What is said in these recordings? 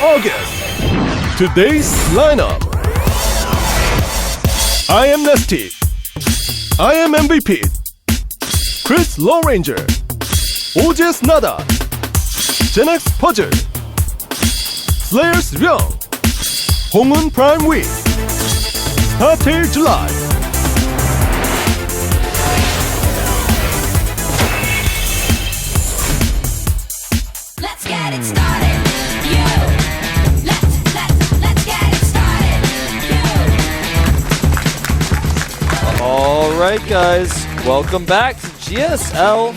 August. Today's lineup. I am NesTea. I am MVP. Chris Lowranger. OGS Nada. Genex Pudger. Slayers Ryung. Hongun Prime Week. Startail July. Let's get it started. Let's get it started. All right, guys, welcome back to GSL.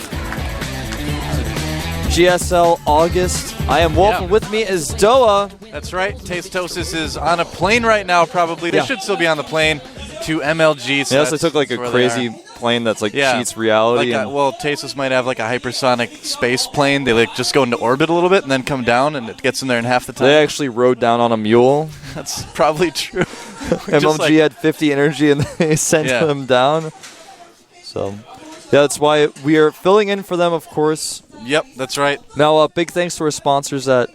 GSL August. I am Wolf, and with me is Doa. That's right. Tastosis is on a plane right now, probably. They should still be on the plane to MLG. So yes, they took like a crazy plane that's like cheats reality. Well, Tastosis might have like a hypersonic space plane. They like just go into orbit a little bit and then come down, and it gets them there in half the time. They actually rode down on a mule. That's probably true. MLG had 50 energy and they sent them down. So, yeah, that's why we are filling in for them, of course. Yep, that's right. Now, big thanks to our sponsors at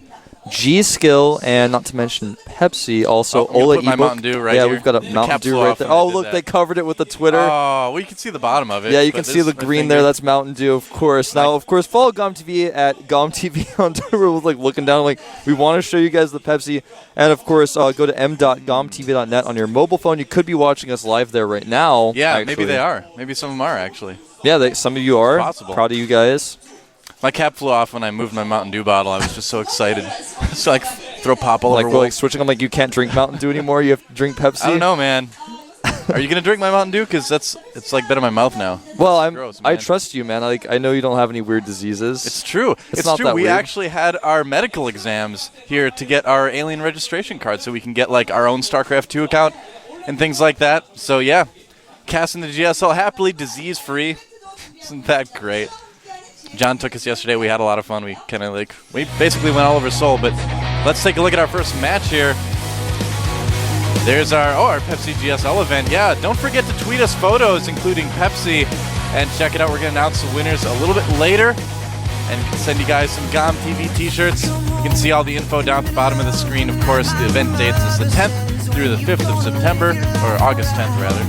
G-Skill and not to mention Pepsi. Also, Ola my Mountain Dew right here. here. We've got a Mountain Dew right there. Oh, look, they covered it with the Twitter. Oh, well, you can see the bottom of it. Yeah, you can see the green there. That's Mountain Dew, of course. Now, of course, follow GomTV at GomTV on Twitter. We're like looking down, like we want to show you guys the Pepsi. And of course, go to m.gomtv.net on your mobile phone. You could be watching us live there right now. Yeah, actually. maybe they are. Maybe some of them are actually. Yeah, some of you are. Possible. Proud of you guys. My cap flew off when I moved my Mountain Dew bottle. I was just so excited. Just like throw pop all over. Like switching. I'm like, you can't drink Mountain Dew anymore. You have to drink Pepsi. I don't know, man. Are you gonna drink my Mountain Dew? Because it's like been in my mouth now. Well, gross, I trust you, man. I know you don't have any weird diseases. It's true. It's not true. that We weird. actually had our medical exams here to get our alien registration card, so we can get like our own StarCraft 2 account and things like that. So yeah, casting the GSL happily, disease free. Isn't that great? John took us yesterday. We had a lot of fun. We basically went all over Seoul. But let's take a look at our first match here. There's our Pepsi GSL event. Yeah, don't forget to tweet us photos, including Pepsi, and check it out. We're going to announce the winners a little bit later and send you guys some GomTV t-shirts. You can see all the info down at the bottom of the screen. Of course, the event dates is the 10th through the 5th of September, or August 10th, rather.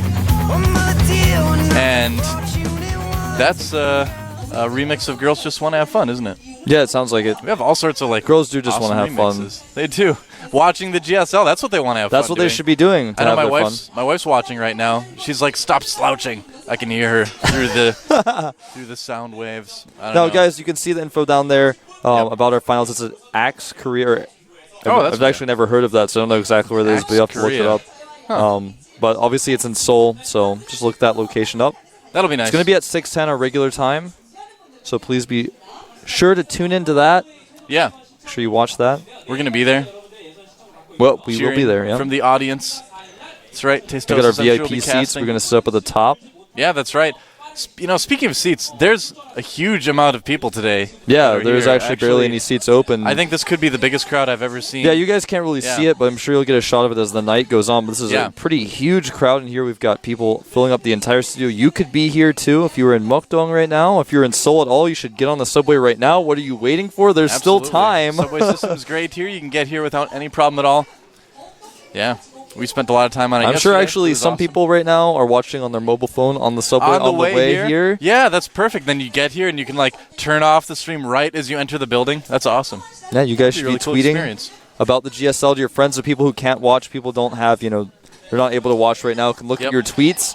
And that's a remix of Girls Just Want to Have Fun, isn't it? Yeah, it sounds like it. We have all sorts of girls do just want to have remixes. fun. They do. Watching the GSL, that's what they want to have fun. That's what they should be doing. I know my wife's watching right now. She's like, stop slouching. I can hear her through the sound waves. I don't know. Guys, you can see the info down there about our finals. It's an Axe Korea. I've actually never heard of that, so I don't know exactly where it is, but you have to look it up. Huh. But obviously it's in Seoul, so just look that location up. That'll be nice. It's going to be at 6:10 our regular time, so please be sure to tune into that. Yeah. Make sure you watch that. We're going to be there. Well, we will be there, yeah. From the audience. That's right. We got our VIP seats. We're going to sit up at the top. Yeah, that's right. Speaking of seats, there's a huge amount of people today. Yeah, there's actually barely any seats open. I think this could be the biggest crowd I've ever seen. Yeah, you guys can't really see it, but I'm sure you'll get a shot of it as the night goes on. But this is a pretty huge crowd in here. We've got people filling up the entire studio. You could be here, too, if you were in Mukdong right now. If you're in Seoul at all, you should get on the subway right now. What are you waiting for? There's still time. Subway system is great here. You can get here without any problem at all. Yeah. We spent a lot of time on it. I'm sure actually some people right now are watching on their mobile phone on the subway on the way here. Yeah, that's perfect. Then you get here and you can turn off the stream right as you enter the building. That's awesome. Yeah, you guys should be tweeting about the GSL to your friends. So people who can't watch, people don't have, they're not able to watch right now, can look at your tweets.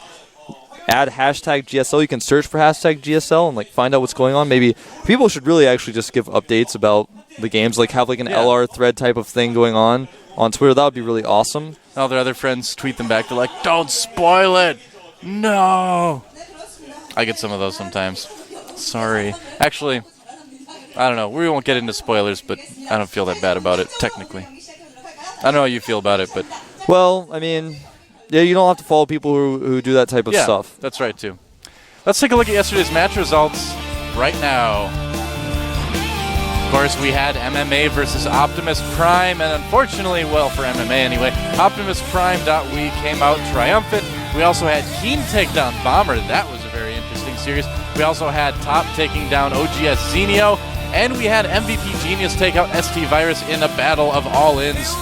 Add hashtag GSL. You can search for hashtag GSL and find out what's going on. Maybe people should really actually just give updates about the games, have an LR thread type of thing going on Twitter. That would be really awesome. All their other friends tweet them back. They're like, don't spoil it. No. I get some of those sometimes. Sorry. Actually, I don't know. We won't get into spoilers, but I don't feel that bad about it, technically. I don't know how you feel about it, but... Well, I mean, yeah, you don't have to follow people who do that type of stuff. That's right, too. Let's take a look at yesterday's match results right now. Of course, we had MMA versus Optimus Prime, and unfortunately, well, for MMA anyway, Optimus Prime.we came out triumphant. We also had Keen take down Bomber. That was a very interesting series. We also had Top taking down OGS Zenio, And we had MVP Genius take out ST Virus in a battle of all-ins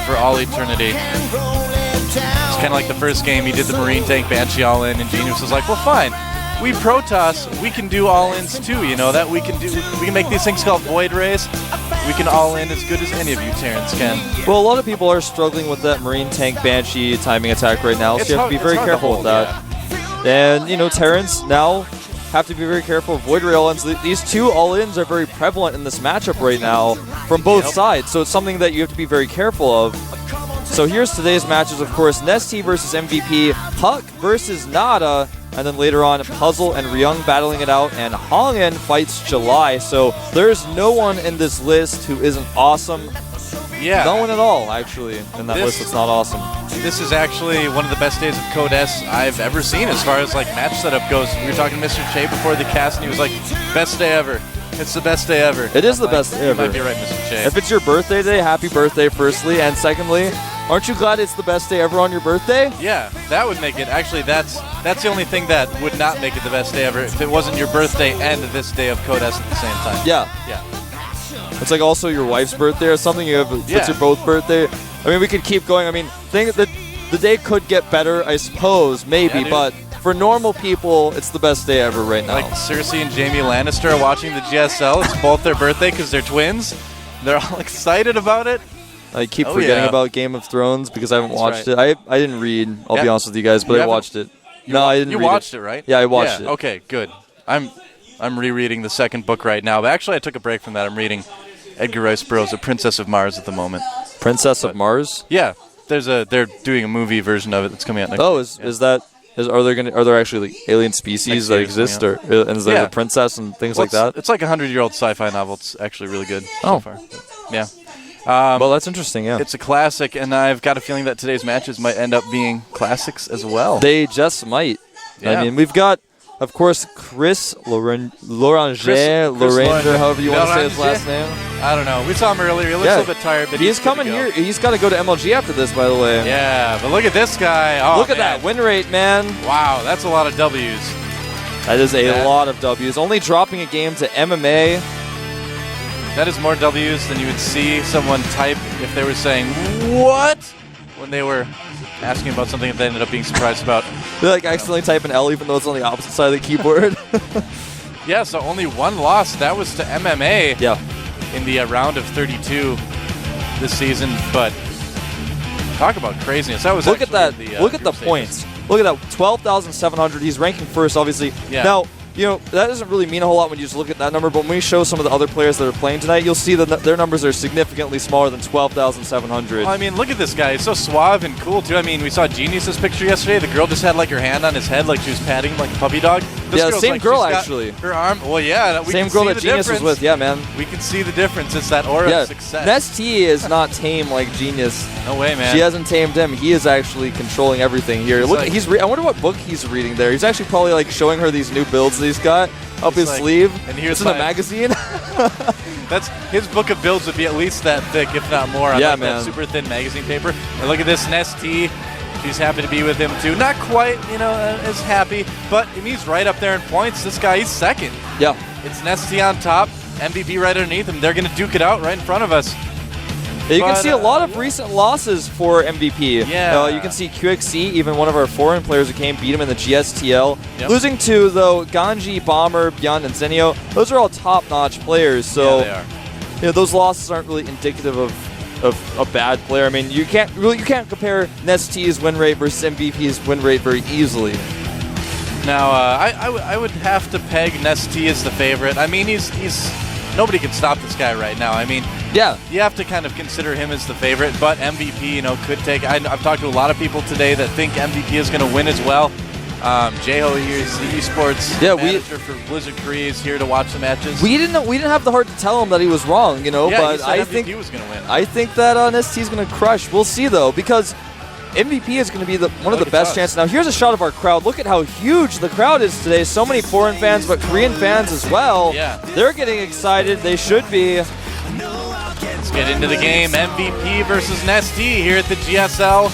for all eternity. It's kind of like the first game. He did the Marine Tank Banshee all-in, and Genius was like, well, fine. We Protoss, we can do all-ins too, you know, that we can make these things called Void Rays. We can all-in as good as any of you Terrans can. Well, a lot of people are struggling with that Marine Tank Banshee timing attack right now, so you have to be very careful with that. And, you know, Terrans now have to be very careful of Void Ray all-ins. These two all-ins are very prevalent in this matchup right now from both sides, so it's something that you have to be very careful of. So here's today's matches, of course. NesTea versus MVP, Huck versus Nada, and then later on, Puzzle and Ryung battling it out, and Hongen fights July. So there's no one in this list who isn't awesome. Yeah. No one at all, actually, in that list that's not awesome. This is actually one of the best days of Code S I've ever seen as far as like match setup goes. We were talking to Mr. Che before the cast, and he was like, best day ever. It's the best day ever. It is the best day ever. You might be right, Mr. Che. If it's your birthday day, happy birthday, firstly. And secondly, aren't you glad it's the best day ever on your birthday? Yeah, that would make it. Actually, that's the only thing that would not make it the best day ever if it wasn't your birthday and this day of Code S at the same time. Yeah. Yeah. It's like also your wife's birthday or something. You have it's your both birthday. I mean, we could keep going. I mean, think that the day could get better, I suppose, maybe, but for normal people, it's the best day ever right now. Like Cersei and Jaime Lannister are watching the GSL. It's both their birthday because they're twins. They're all excited about it. I keep forgetting about Game of Thrones because I haven't watched it. I didn't read, I'll be honest with you guys, but I watched it. No, I didn't read it. You watched it, right? Yeah, I watched it. Okay, good. I'm rereading the second book right now. But actually, I took a break from that. I'm reading Edgar Rice Burroughs' The Princess of Mars at the moment. Princess of Mars? Yeah. They're doing a movie version of it that's coming out next week. Are there actually like alien species that exist, or and is there a princess and things like that? It's like a 100-year-old sci-fi novel. It's actually really good so far. Yeah. Well, that's interesting, yeah. It's a classic, and I've got a feeling that today's matches might end up being classics as well. They just might. Yeah. I mean, we've got, of course, Chris Loranger, however you want to say his last name. I don't know. We saw him earlier. He looks a little bit tired, but he's coming here. He's got to go to MLG after this, by the way. Yeah, but look at this guy. Oh, look at that win rate, man. Wow, that's a lot of W's. That is a lot of W's. Only dropping a game to MMA. That is more W's than you would see someone type if they were saying, what? When they were asking about something that they ended up being surprised about. They like accidentally type an L even though it's on the opposite side of the keyboard. Yeah, so only one loss. That was to MMA in the round of 32 this season. But talk about craziness. That was look at that. Look at the points. Look at that. 12,700. He's ranking first, obviously. Yeah. Now, you know, that doesn't really mean a whole lot when you just look at that number, but when we show some of the other players that are playing tonight, you'll see that their numbers are significantly smaller than 12,700. Well, I mean, look at this guy. He's so suave and cool, too. I mean, we saw Genius's picture yesterday. The girl just had, like, her hand on his head like she was patting him like a puppy dog. This same girl, actually. Her arm. Well, yeah. We same girl that Genius was with. Yeah, man. We can see the difference. It's that aura of success. NesTea is not tame like Genius. No way, man. She hasn't tamed him. He is actually controlling everything here. Look, like, I wonder what book he's reading there. He's actually probably, like, showing her these new builds that he's got up his sleeve. And here's in a magazine. That's his book of builds would be at least that thick, if not more, on that super thin magazine paper. And look at this NesTea. She's happy to be with him too. Not quite, as happy, but he's right up there in points. This guy, he's second. Yeah. It's NesTea on top, MVP right underneath him. They're going to duke it out right in front of us. Yeah, you can see a lot of recent losses for MVP. Yeah. You can see QXC, even one of our foreign players who came, beat him in the GSTL. Yep. Losing to, though, Ganji, Bomber, Beyond, and Zenio. Those are all top-notch players. So, yeah, they are. Those losses aren't really indicative of a bad player. I mean, you can't compare NesTea's win rate versus MVP's win rate very easily. Now, I would have to peg NesTea as the favorite. I mean, he's nobody can stop this guy right now. I mean, yeah, you have to kind of consider him as the favorite, but MVP, could take. I've talked to a lot of people today that think MVP is going to win as well. Jeho here is the esports manager for Blizzard Korea, is here to watch the matches. We didn't have the heart to tell him that he was wrong, but I think he was going to win. I think that NesTea is going to crush. We'll see though, because MVP is going to be one of the best chances. Now, here's a shot of our crowd. Look at how huge the crowd is today. So many foreign fans, but Korean fans as well. Yeah. They're getting excited. They should be. Let's get into the game. MVP versus NesTea here at the GSL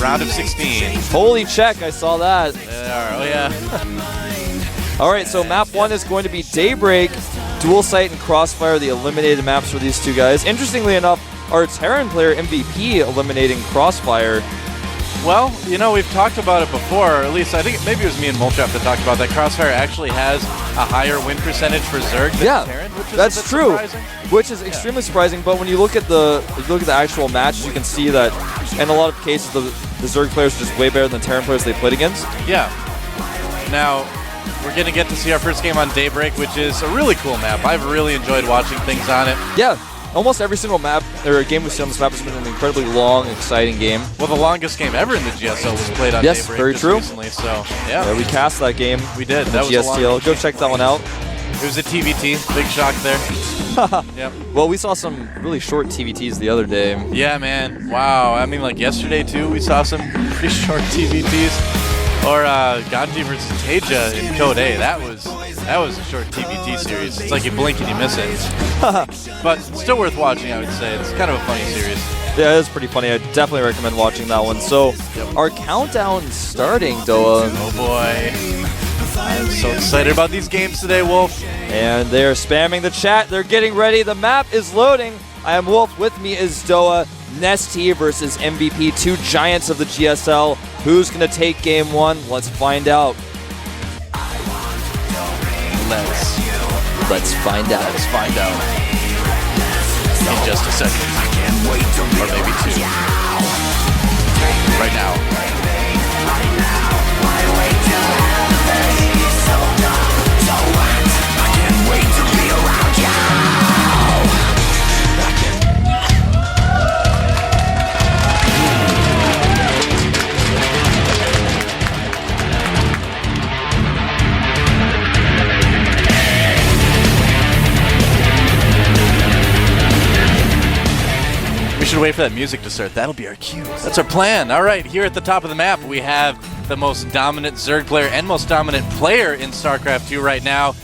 round of 16. Holy check. I saw that. There they are. Oh, yeah. All right, so map 1 is going to be Daybreak. Dual Sight and Crossfire, the eliminated maps for these two guys. Interestingly enough, our Terran player MVP eliminating Crossfire. Well, you know, we've talked about it before, or at least I think maybe it was me and Molchap that talked about that. Crossfire actually has a higher win percentage for Zerg than Terran, which is that's a bit true. surprising. Which is extremely surprising, but when you look at the actual matches, you can see that in a lot of cases the Zerg players are just way better than Terran players they played against. Yeah. Now, we're going to get to see our first game on Daybreak, which is a really cool map. I've really enjoyed watching things on it. Yeah. Almost every single map, or game we've seen on this map has been an incredibly long, exciting game. Well, the longest game ever in the GSL was played on Yes, Daybreak very just true. recently, so yeah. We cast that game. We did. in That the was a long GSL. Go check that one out. It was a TVT. Big shock there. Yep. Well, we saw some really short TVTs the other day. Yeah, man. Wow. I mean, like yesterday, too, we saw some pretty short TVTs. Or Ganji versus Teja in Code A. That was a short TVT series. It's like you blink and you miss it. But still worth watching, I would say. It's kind of a funny series. Yeah, it's pretty funny. I definitely recommend watching that one. So, our countdown starting, Doa. Oh boy. I'm so excited about these games today, Wolf. And they're spamming the chat. They're getting ready. The map is loading. I am Wolf. With me is Doa. NesTea versus MVP, two giants of the GSL. Who's going to take game one? Let's find out. Let's find out. Let's find out. In just a second. Or maybe two. Right now. We should wait for that music to start. That'll be our cue. That's our plan. All right, here at the top of the map, we have the most dominant Zerg player and most dominant player in StarCraft 2 right now,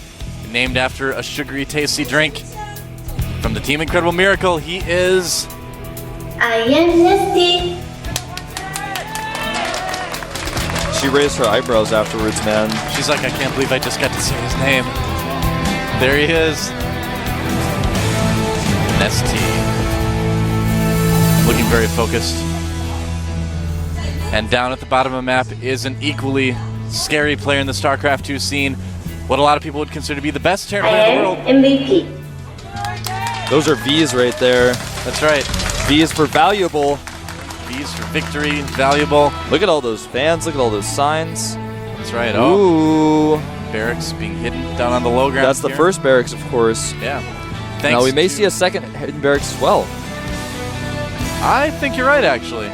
named after a sugary, tasty drink. From the Team Incredible Miracle, he is... I am NesTea. She raised her eyebrows afterwards, man. She's like, I can't believe I just got to say his name. There he is. NesTea. Looking very focused. And down at the bottom of the map is an equally scary player in the StarCraft 2 scene. What a lot of people would consider to be the best Terran I player in the world. am MVP. Those are V's right there. That's right. V is for valuable. V's for victory, valuable. Look at all those fans. Look at all those signs. That's right. Oh, Ooh. barracks being hidden down on the low ground. That's the here. first barracks, of course. Yeah. Now we may to- see a second hidden barracks as well. I think you're right, actually.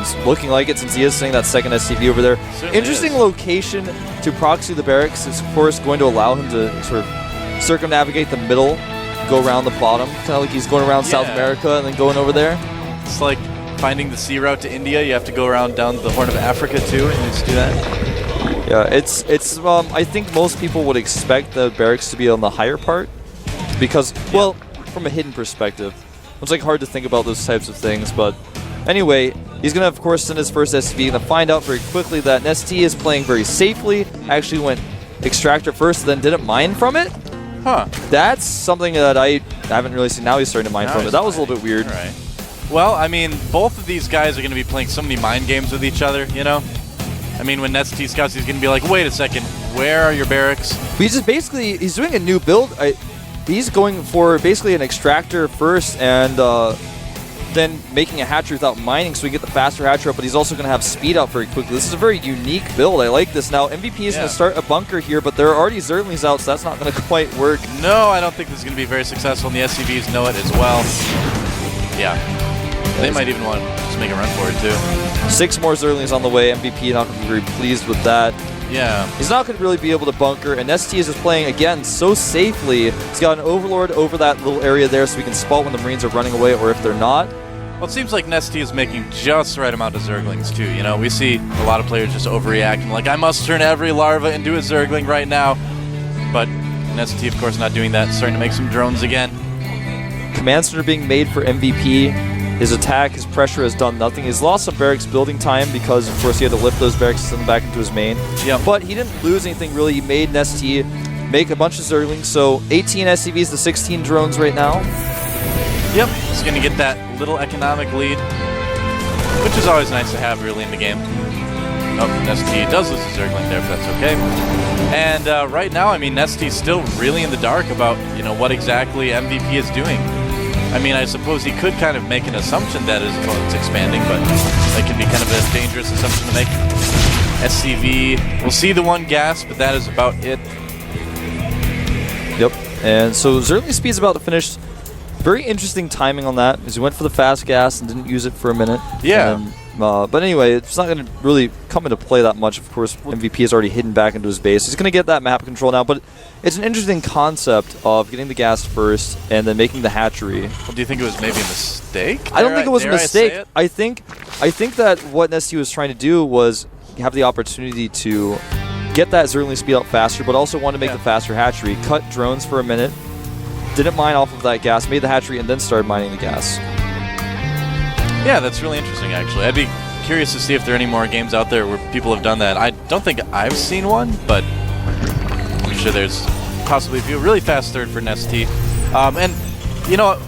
It's looking like it since he is seeing that second SCV over there. Certainly Interesting is. location to proxy the barracks. It's, of course, going to allow him to sort of circumnavigate the middle, go around the bottom. Kind of like he's going around South Yeah. America and then going over there. It's like finding the sea route to India. You have to go around down the Horn of Africa, too, and just do that. Yeah, it's. I think most people would expect the barracks to be on the higher part because, well, from a hidden perspective, it's like hard to think about those types of things. But anyway, he's gonna of course send his first SCV. Gonna find out very quickly that NesTea is playing very safely. Actually went extractor first, then didn't mine from it. Huh. That's something that I haven't really seen. Now he's starting to mine Now from it. he's That was a mining. little bit weird. All right. Well, I mean, both of these guys are going to be playing so many mind games with each other, you know? I mean, when NesTea scouts, he's going to be like, wait a second, where are your barracks? But he's just basically he's doing a new build. He's going for basically an extractor first and then making a hatchery without mining so we get the faster hatchery up, but he's also going to have speed up very quickly. This is a very unique build. I like this. Now, MVP is going to start a bunker here, but there are already Zerglings out, so that's not going to quite work. No, I don't think this is going to be very successful, and the SCVs know it as well. Yeah. They might even want to just make a run for it, too. 6 more Zerglings on the way. MVP not going to be very pleased with that. Yeah. He's not going to really be able to bunker, and NesTea is just playing, again, so safely. He's got an Overlord over that little area there so we can spot when the Marines are running away or if they're not. Well, it seems like NesTea is making just the right amount of Zerglings, too. You know, we see a lot of players just overreacting, like, I must turn every larva into a Zergling right now. But NesTea, of course, not doing that, starting to make some drones again. Command center being made for MVP. His attack, his pressure has done nothing. He's lost some barracks building time because, of course, he had to lift those barracks and send them back into his main. Yep. But he didn't lose anything, really. He made NesTea make a bunch of Zerglings. So 18 SCVs to 16 drones right now. Yep, he's going to get that little economic lead, which is always nice to have early in the game. Oh, NesTea does lose a Zergling there, but that's okay. And right now, I mean, NesTea's still really in the dark about, what exactly MVP is doing. I mean, I suppose he could kind of make an assumption that his opponent's expanding, but that can be kind of a dangerous assumption to make. SCV, we'll see the one gas, but that is about it. Yep, and so Zergling Speed's about to finish. Very interesting timing on that, because he went for the fast gas and didn't use it for a minute. Yeah. And, but anyway, it's not going to really come into play that much. Of course, MVP is already hidden back into his base. He's going to get that map control now, but it's an interesting concept of getting the gas first and then making the hatchery. Well, do you think it was maybe a mistake? I don't think it was a mistake. I think that what NesTea was trying to do was have the opportunity to get that Zergling Speed up faster, but also want to make the faster hatchery. Cut drones for a minute. Didn't mine off of that gas, made the hatchery, and then started mining the gas. Yeah, that's really interesting, actually. I'd be curious to see if there are any more games out there where people have done that. I don't think I've seen one, but I'm sure there's possibly a few. Really fast third for NesTea. And,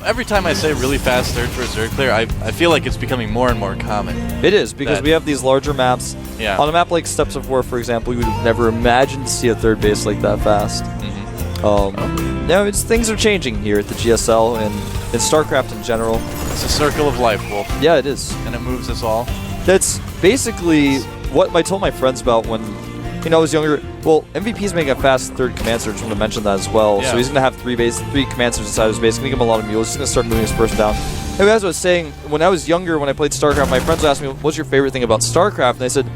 every time I say really fast third for a Zerg player, I feel like it's becoming more and more common. It is, because we have these larger maps. Yeah. On a map like Steps of War, for example, you would have never imagined to see a third base like that fast. Things are changing here at the GSL and in StarCraft in general. It's a circle of life, Wolf. Yeah, it is. And it moves us all. That's basically what I told my friends about when I was younger. Well, MVP's making a fast third command surge. I just want to mention that as well. Yeah. So he's going to have three command surges inside his base. Going to give him a lot of mules. He's going to start moving his first down. And as I was saying, when I was younger, when I played StarCraft, my friends asked me, what's your favorite thing about StarCraft? And I said,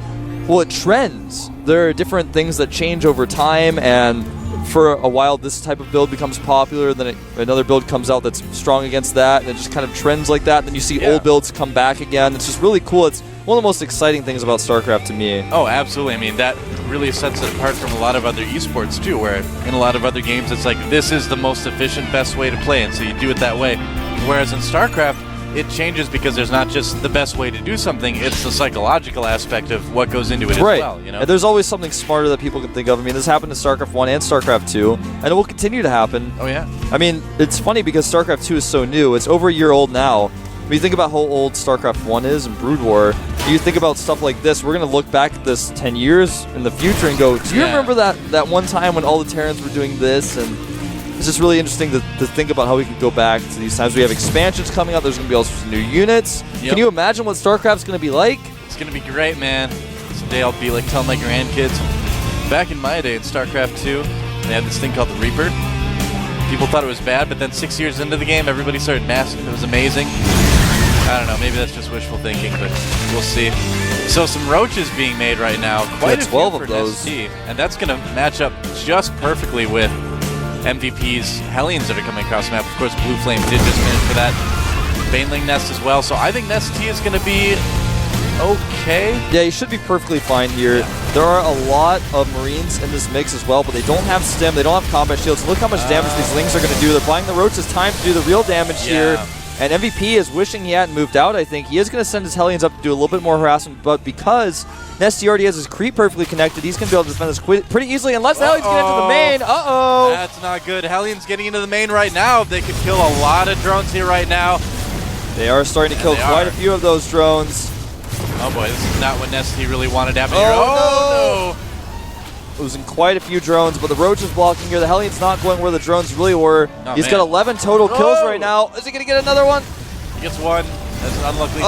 well, it trends. There are different things that change over time, and for a while this type of build becomes popular, then another build comes out that's strong against that, and it just kind of trends like that. And then you see old builds come back again. It's just really cool. It's one of the most exciting things about StarCraft to me. Oh, absolutely. I mean, that really sets it apart from a lot of other esports too, where in a lot of other games it's like, this is the most efficient, best way to play, and so you do it that way. Whereas in StarCraft, it changes because there's not just the best way to do something, it's the psychological aspect of what goes into it as well. And there's always something smarter that people can think of. I mean, this happened in StarCraft 1 and StarCraft 2, and it will continue to happen. Oh, yeah. I mean, it's funny because StarCraft 2 is so new. It's over a year old now. When you think about how old StarCraft 1 is and Brood War, you think about stuff like this, we're going to look back at this 10 years in the future and go, do you remember that one time when all the Terrans were doing this? And it's just really interesting to think about how we can go back to these times. We have expansions coming out. There's going to be all sorts of new units. Yep. Can you imagine what StarCraft's going to be like? It's going to be great, man. Someday I'll be like telling my grandkids. Back in my day in StarCraft 2, they had this thing called the Reaper. People thought it was bad, but then 6 years into the game, everybody started massing. It was amazing. I don't know, maybe that's just wishful thinking, but we'll see. So some roaches being made right now. Quite a 12 few of for those. NesTea, and that's going to match up just perfectly with MVP's Hellions that are coming across the map. Of course, Blue Flame did just finish for that Baneling Nest as well, so I think NesTea is going to be okay. Yeah, he should be perfectly fine here. Yeah. There are a lot of Marines in this mix as well, but they don't have stim, they don't have combat shields. Look how much damage these Lings are going to do. They're buying the Roaches time to do the real damage here. And MVP is wishing he hadn't moved out, I think. He is going to send his Hellions up to do a little bit more harassment, but because NesTea already has his creep perfectly connected, he's going to be able to defend this pretty easily, unless the Hellions get into the main. Uh-oh! That's not good. Hellions getting into the main right now. They could kill a lot of drones here right now. They are starting to kill quite a few of those drones. Oh boy, this is not what NesTea really wanted to happen here. Oh no! Losing quite a few drones, but the Roach is blocking here. The Hellions not going where the drones really were. He's got 11 total kills right now. Is he going to get another one? He gets one. That's an unlucky drone.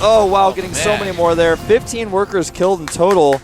Oh, wow, getting so many more there. 15 workers killed in total.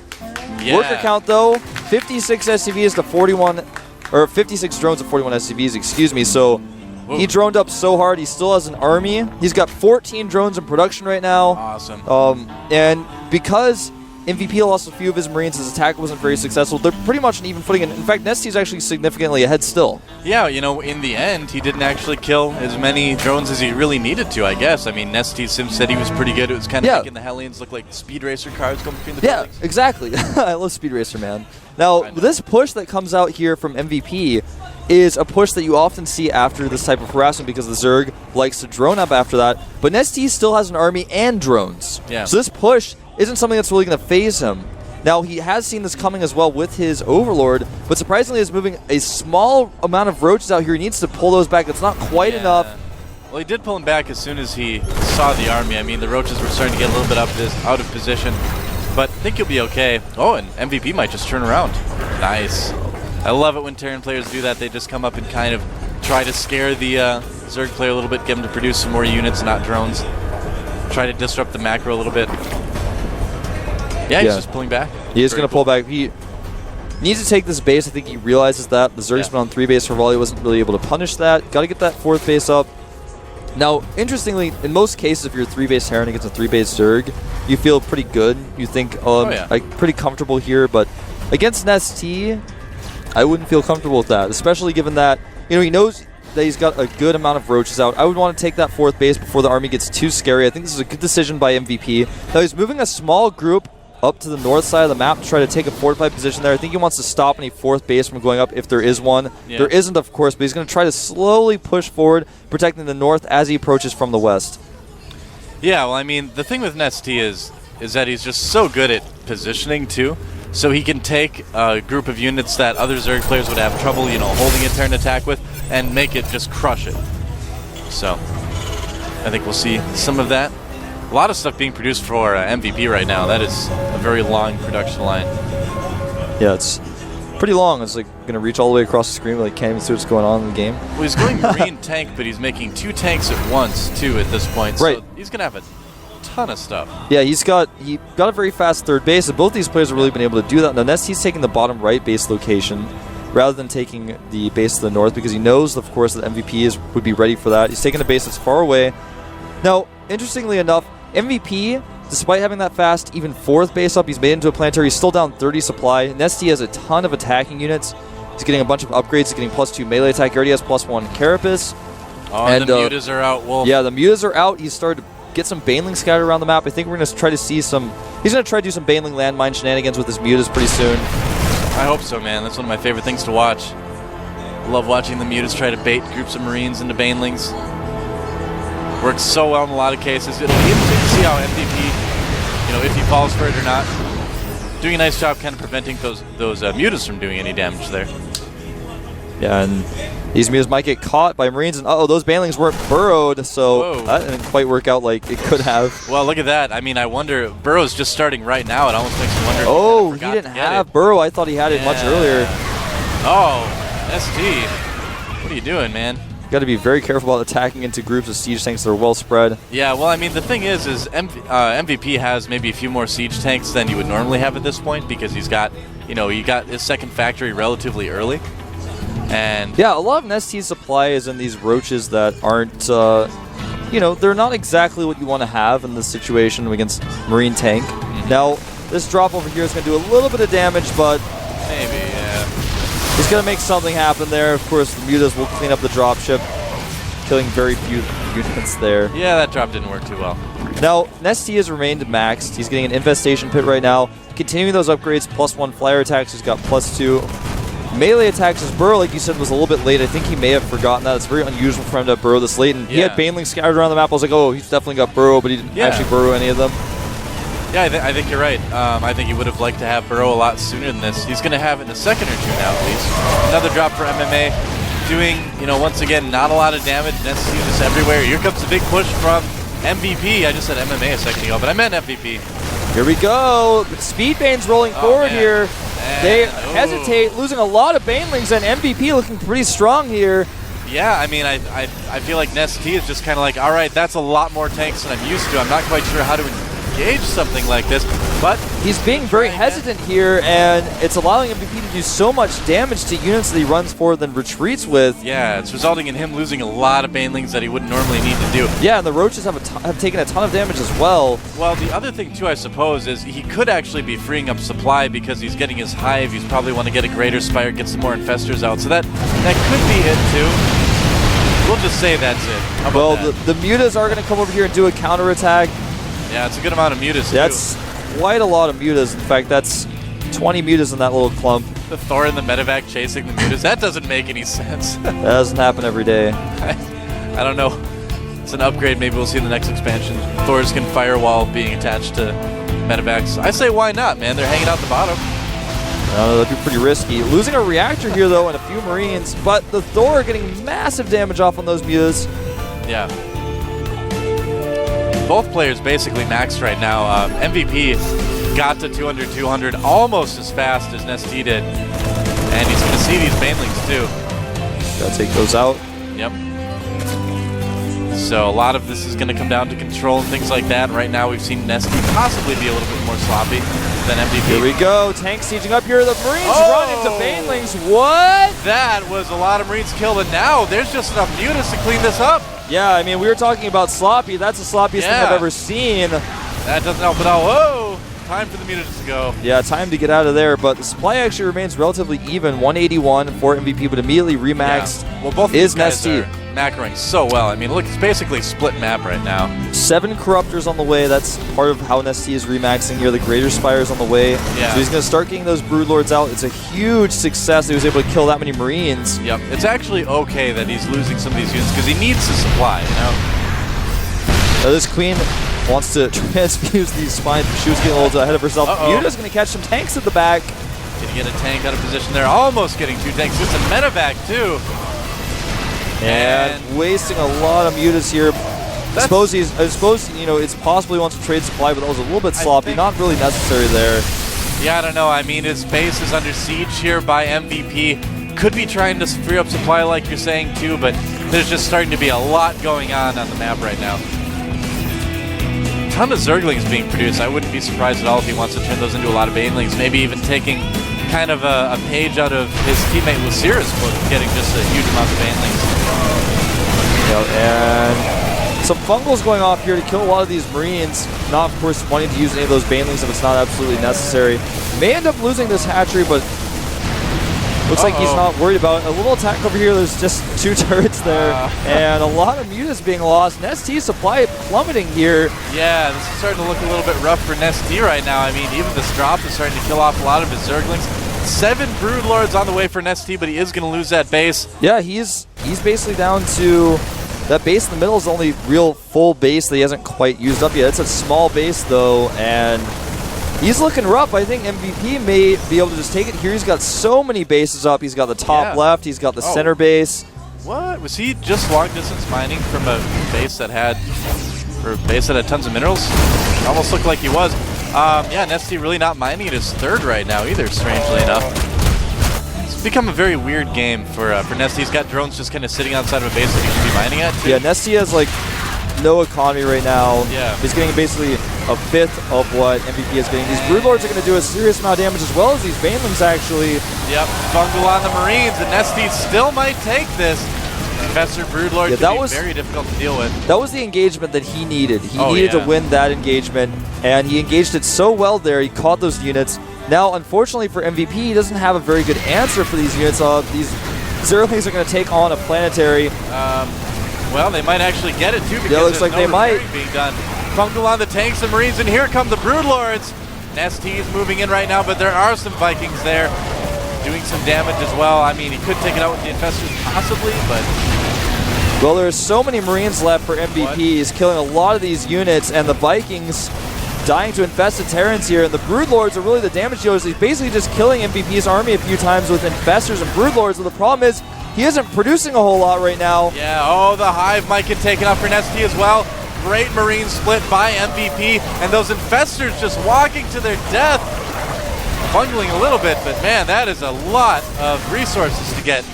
Yeah. Worker count, though, 56 SCVs to 41, or 56 drones to 41 SCVs, excuse me. So he droned up so hard, he still has an army. He's got 14 drones in production right now. Awesome. And because MVP lost a few of his Marines, his attack wasn't very successful. They're pretty much an even footing. In fact, NesTea's actually significantly ahead still. Yeah, in the end, he didn't actually kill as many drones as he really needed to, I guess. I mean, NesTea Sim said he was pretty good. It was kind of making the Hellions look like Speed Racer cars going between the buildings. Exactly. I love Speed Racer, man. Now, this push that comes out here from MVP is a push that you often see after this type of harassment because the Zerg likes to drone up after that. But NesTea still has an army and drones. Yeah. So this push isn't something that's really going to phase him. Now, he has seen this coming as well with his Overlord, but surprisingly is moving a small amount of roaches out here. He needs to pull those back. That's not quite enough. Well, he did pull them back as soon as he saw the army. I mean, the roaches were starting to get a little bit out of position, but I think he'll be okay. Oh, and MVP might just turn around. Nice. I love it when Terran players do that. They just come up and kind of try to scare the Zerg player a little bit, get him to produce some more units, not drones. Try to disrupt the macro a little bit. Yeah, he's just pulling back. He is going to pull back. He needs to take this base. I think he realizes that. The Zerg's been on 3 base for a while. He wasn't really able to punish that. Got to get that 4th base up. Now, interestingly, in most cases, if you're a 3 base Terran against a 3 base Zerg, you feel pretty good. You think, like, pretty comfortable here. But against NesTea, I wouldn't feel comfortable with that, especially given that, he knows that he's got a good amount of roaches out. I would want to take that 4th base before the army gets too scary. I think this is a good decision by MVP. Now, he's moving a small group up to the north side of the map to try to take a fortified position there. I think he wants to stop any 4th base from going up if there is one. Yeah. There isn't, of course, but he's going to try to slowly push forward, protecting the north as he approaches from the west. Yeah, well, I mean, the thing with NesTea is that he's just so good at positioning, too. So he can take a group of units that other Zerg players would have trouble, holding a turn attack with, and make it just crush it. So I think we'll see some of that. A lot of stuff being produced for MVP right now. That is a very long production line. Yeah, it's pretty long. It's like going to reach all the way across the screen. Like, can't even see what's going on in the game. Well, he's going Marine tank, but he's making 2 tanks at once, too, at this point. Right. So he's going to have a ton of stuff. Yeah, he got a very fast 3rd base, and both these players have really been able to do that. Now, NesTea's taking the bottom right base location rather than taking the base to the north because he knows, of course, that MVP would be ready for that. He's taking a base that's far away. Now, interestingly enough, MVP, despite having that fast, even 4th base up, he's made into a planetary. He's still down 30 supply. NesTea has a ton of attacking units. He's getting a bunch of upgrades. He's getting +2 melee attack. He already has +1 Carapace. Oh, and the mutas are out, Wolf. Yeah, the mutas are out. He's started to get some Baneling scattered around the map. I think we're going to try to see some... He's going to try to do some Baneling landmine shenanigans with his mutas pretty soon. I hope so, man. That's one of my favorite things to watch. I love watching the mutas try to bait groups of Marines into Banelings. Works so well in a lot of cases. It'll be interesting to see how MVP, if he falls for it or not. Doing a nice job kind of preventing those mutas from doing any damage there. Yeah, and these mutas might get caught by Marines, and those Banelings weren't burrowed, so that didn't quite work out like it could have. Well, look at that. I mean, I wonder, Burrow's just starting right now. It almost makes me wonder if he didn't have Burrow. I thought he had it much earlier. Oh, SD. What are you doing, man? Got to be very careful about attacking into groups of siege tanks that are well spread. Yeah, well, I mean, the thing is MVP has maybe a few more siege tanks than you would normally have at this point because he's got, he got his 2nd factory relatively early. And yeah, a lot of NesTea's supply is in these roaches that aren't, they're not exactly what you want to have in this situation against Marine tank. Now, this drop over here is going to do a little bit of damage, but maybe, yeah. He's going to make something happen there. Of course, the mutas will clean up the dropship, killing very few units there. Yeah, that drop didn't work too well. Now, NesTea has remained maxed. He's getting an infestation pit right now. Continuing those upgrades, +1 flyer attacks. He's got +2 melee attacks. His burrow, like you said, was a little bit late. I think he may have forgotten that. It's very unusual for him to burrow this late. And he had Baneling scattered around the map. I was like, oh, he's definitely got burrow, but he didn't actually burrow any of them. Yeah, I think you're right. I think he would have liked to have Burrow a lot sooner than this. He's going to have it in a second or two now, at least. Another drop for MMA. Doing, once again, not a lot of damage. NesTea just everywhere. Here comes the big push from MVP. I just said MMA a second ago, but I meant MVP. Here we go. Speedbane's rolling forward here. They hesitate, losing a lot of Banelings, and MVP looking pretty strong here. Yeah, I mean, I feel like NesTea is just kind of like, all right, that's a lot more tanks than I'm used to. I'm not quite sure how to engage something like this, but he's being very hesitant here, and it's allowing MVP to do so much damage to units that he runs forward then retreats with. Yeah, it's resulting in him losing a lot of Banelings that he wouldn't normally need to do. Yeah, and the Roaches have taken a ton of damage as well. Well, the other thing too, I suppose, is he could actually be freeing up supply because he's getting his hive. He's probably want to get a greater spire, get some more infestors out. So that could be it too. We'll just say that's it. How about that? The mutas are going to come over here and do a counterattack. Yeah, it's a good amount of mutas, That's quite a lot of mutas. In fact, that's 20 mutas in that little clump. The Thor and the medevac chasing the mutas. That doesn't make any sense. That doesn't happen every day. I don't know. It's an upgrade. Maybe we'll see in the next expansion. Thors can firewall being attached to medevacs. I say why not, man? They're hanging out the bottom. That'd be pretty risky. Losing a reactor here, though, and a few Marines, but the Thor getting massive damage off on those mutas. Yeah. Both players basically maxed right now. MVP got to 200 almost as fast as NesTea did. And he's going to see these banelings, too. Gotta take those out. Yep. So a lot of this is going to come down to control and things like that. Right now we've seen NesTea possibly be a little bit more sloppy than MVP. Here we go. Tank sieging up here. The Marines run into banelings. What? That was a lot of Marines killed, and now there's just enough mutas to clean this up. Yeah, I mean, we were talking about sloppy. That's the sloppiest thing I've ever seen. That doesn't help at all. Whoa! Time for the mutas to go. Yeah, time to get out of there, but the supply actually remains relatively even. 181 for MVP, but immediately remaxed. Yeah. Well, both is these guys NesTea. are macroing so well. I mean, look, it's basically split map right now. 7 Corruptors on the way. That's part of how NesTea is remaxing here. The Greater Spire's on the way. Yeah. So he's going to start getting those Broodlords out. It's a huge success that he was able to kill that many Marines. Yep. It's actually okay that he's losing some of these units because he needs the supply, you know? Now this Queen wants to transfuse these spines. She was getting a little ahead of herself. Muta's going to catch some tanks at the back. Did he get a tank out of position there? Almost getting 2 tanks. It's a medevac, too. And wasting a lot of mutas here. I suppose you know, it's possible he wants to trade supply, but that was a little bit sloppy. Not really necessary there. Yeah, I don't know. I mean, his base is under siege here by MVP. Could be trying to free up supply like you're saying too, but there's just starting to be a lot going on the map right now. Ton of Zerglings being produced. I wouldn't be surprised at all if he wants to turn those into a lot of Banelings. Maybe even taking kind of a page out of his teammate Lucira's book, getting just a huge amount of Banelings. And some fungals going off here to kill a lot of these Marines. Not, of course, wanting to use any of those Banelings if it's not absolutely necessary. May end up losing this hatchery, but looks like he's not worried about it. A little attack over here. There's just 2 turrets there, and a lot of mutas being lost. NesTea supply plummeting here. Yeah, this is starting to look a little bit rough for NesTea right now. I mean, even this drop is starting to kill off a lot of his Zerglings. 7 Broodlords on the way for NesTea, but he is going to lose that base. Yeah, he's basically down to that base in the middle is the only real full base that he hasn't quite used up yet. It's a small base though, and he's looking rough. I think MVP may be able to just take it here. He's got so many bases up. He's got the top left. He's got the center base. What? Was he just long distance mining from a base that had tons of minerals? Almost looked like he was. Yeah, NesTea really not mining at his 3rd right now either, strangely enough. It's become a very weird game for NesTea. He's got drones just kind of sitting outside of a base that he should be mining at, too. Yeah, NesTea has like no economy right now. Yeah. He's getting basically a 5th of what MVP is getting. These Broodlords are going to do a serious amount of damage as well as these Banelings actually. Yep, Fungal on the Marines, and NesTea still might take this. Professor Broodlord could be very difficult to deal with. That was the engagement that he needed. He needed to win that engagement, and he engaged it so well there. He caught those units. Now, unfortunately for MVP, he doesn't have a very good answer for these units. These Zerglings are going to take on a planetary. Well, they might actually get it, too, because it looks like they might. Being done. Fungal on the tanks and Marines, and here come the Broodlords. NesTea is moving in right now, but there are some Vikings there doing some damage as well. I mean, he could take it out with the Infestors possibly, but... Well, there's so many Marines left for MVP. He's killing a lot of these units, and the Vikings dying to infested Terrans here, and the Broodlords are really the damage dealers. He's basically just killing MVP's army a few times with Infestors and Broodlords, but the problem is he isn't producing a whole lot right now. Yeah, the Hive might get taken out for NesTea as well. Great Marine split by MVP, and those Infestors just walking to their death. Bungling a little bit, but man, that is a lot of resources to get.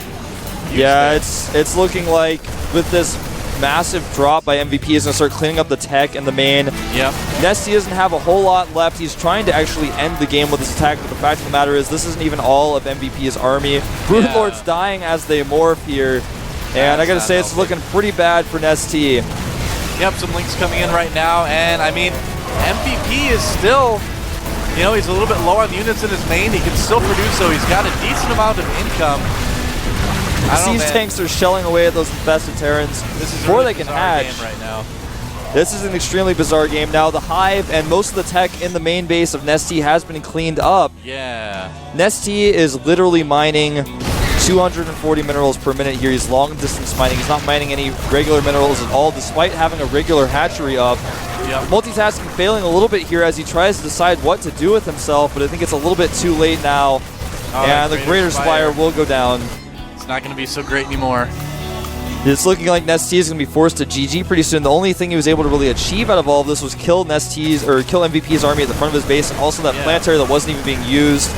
Yeah, it's looking like with this massive drop by MVP, he's going to start cleaning up the tech and the main. Yep. NesTea doesn't have a whole lot left. He's trying to actually end the game with this attack, but the fact of the matter is this isn't even all of MVP's army. Broodlord's dying as they morph here, and I got to say it's looking pretty bad for NesTea. Yep, some links coming in right now, and I mean, MVP is still... You know, he's a little bit low on units in his main. He can still produce, so he's got a decent amount of income. These tanks are shelling away at those infested Terrans before they can hatch. Game right now. This is an extremely bizarre game. Now, the Hive and most of the tech in the main base of NesTea has been cleaned up. Yeah. NesTea is literally mining 240 minerals per minute here. He's long distance mining. He's not mining any regular minerals at all, despite having a regular hatchery up. Yep. Multitasking failing a little bit here as he tries to decide what to do with himself, but I think it's a little bit too late now. And the Greater Spire will go down. It's not going to be so great anymore. It's looking like NesTea is going to be forced to GG pretty soon. The only thing he was able to really achieve out of all of this was kill kill MVP's army at the front of his base, and also that planetary that wasn't even being used.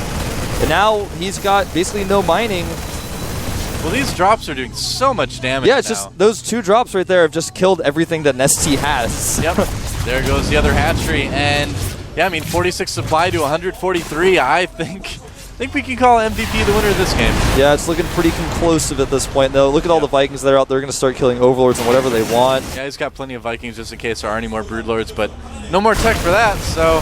And now he's got basically no mining. Well, these drops are doing so much damage. Yeah, it's just those 2 drops right there have just killed everything that NesTea has. Yep. There goes the other hatchery, and yeah, I mean 46 supply to 143. I think we can call MVP the winner of this game. Yeah, it's looking pretty conclusive at this point, though. Look at all the Vikings that are out there. They're going to start killing Overlords and whatever they want. Yeah, he's got plenty of Vikings just in case there are any more Broodlords, but no more tech for that, so...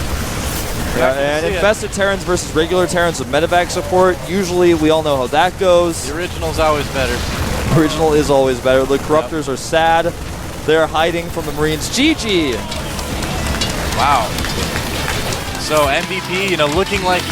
Yeah, and Infested Terrans versus regular Terrans with medevac support. Usually, we all know how that goes. The original's always better. Original is always better. The Corruptors are sad. They're hiding from the Marines. GG! Wow. So MVP, looking like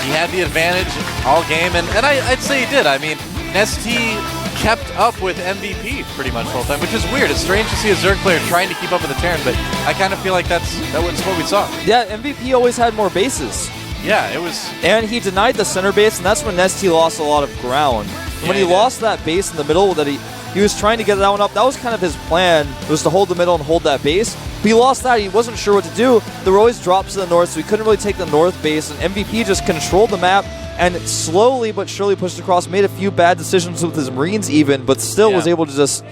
he had the advantage all game, and I'd say he did. I mean, NesTea kept up with MVP pretty much the whole time, which is weird. It's strange to see a Zerg player trying to keep up with a Terran, but I kind of feel like that's what we saw. Yeah, MVP always had more bases. Yeah, it was... And he denied the center base, and that's when NesTea lost a lot of ground. When he lost that base in the middle that he was trying to get that one up, that was kind of his plan, was to hold the middle and hold that base. But he lost that. He wasn't sure what to do. There were always drops to the north, so he couldn't really take the north base, and MVP just controlled the map and slowly but surely pushed across, made a few bad decisions with his Marines even, but still was able to just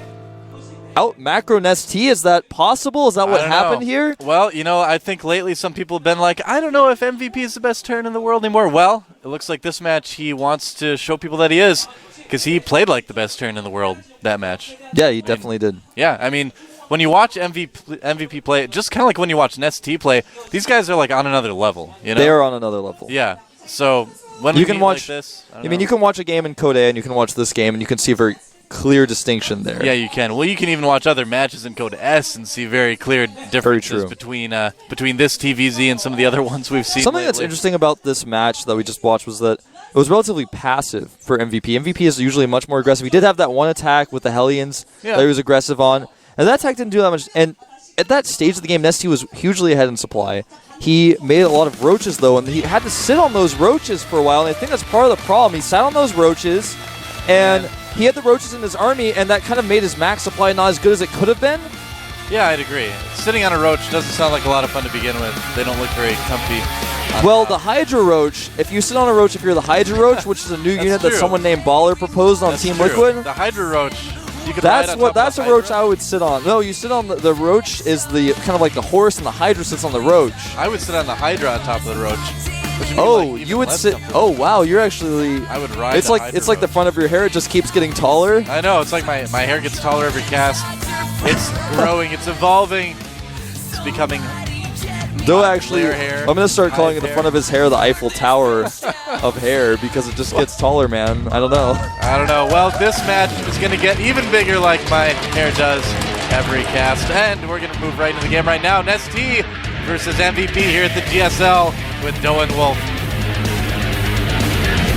out-macro NesTea. Is that possible? Is that what happened here? Well, I think lately some people have been like, I don't know if MVP is the best Terran in the world anymore. Well, it looks like this match he wants to show people that he is, because he played like the best Terran in the world that match. Yeah, he definitely did. Yeah, I mean, when you watch MVP play, just kind of like when you watch NesTea play, these guys are like on another level. They are on another level. Yeah, so... When you can watch like this, you can watch a game in Code A and you can watch this game and you can see a very clear distinction there. Yeah, you can. Well, you can even watch other matches in Code S and see very clear differences between this TVZ and some of the other ones we've seen. Something that's interesting about this match that we just watched was that it was relatively passive for MVP. MVP is usually much more aggressive. He did have that one attack with the Hellions that he was aggressive on, and that attack didn't do that much. And at that stage of the game, NesTea was hugely ahead in supply. He made a lot of roaches, though, and he had to sit on those roaches for a while, and I think that's part of the problem. He sat on those roaches, and he had the roaches in his army, and that kind of made his max supply not as good as it could have been. Yeah, I'd agree. Sitting on a roach doesn't sound like a lot of fun to begin with. They don't look very comfy. Well, the Hydra Roach, if you sit on a roach, if you're the Hydra Roach, which is a new unit that someone named Baller proposed on Team Liquid. The Hydra Roach. That's a roach I would sit on. No, you sit on the roach is the kind of like the horse, and the Hydra sits on the roach. I would sit on the Hydra on top of the roach. Oh, you would sit. Oh, wow, you're actually. I would ride. It's like the front of your hair. It just keeps getting taller. I know. It's like my hair gets taller every cast. It's growing. It's evolving. It's becoming. Though actually, I'm gonna start calling the front of his hair the Eiffel Tower of hair because it just gets taller, man. I don't know. Well, this match is gonna get even bigger, like my hair does every cast, and we're gonna move right into the game right now. NesTea versus MVP here at the GSL with Doe and Wolf.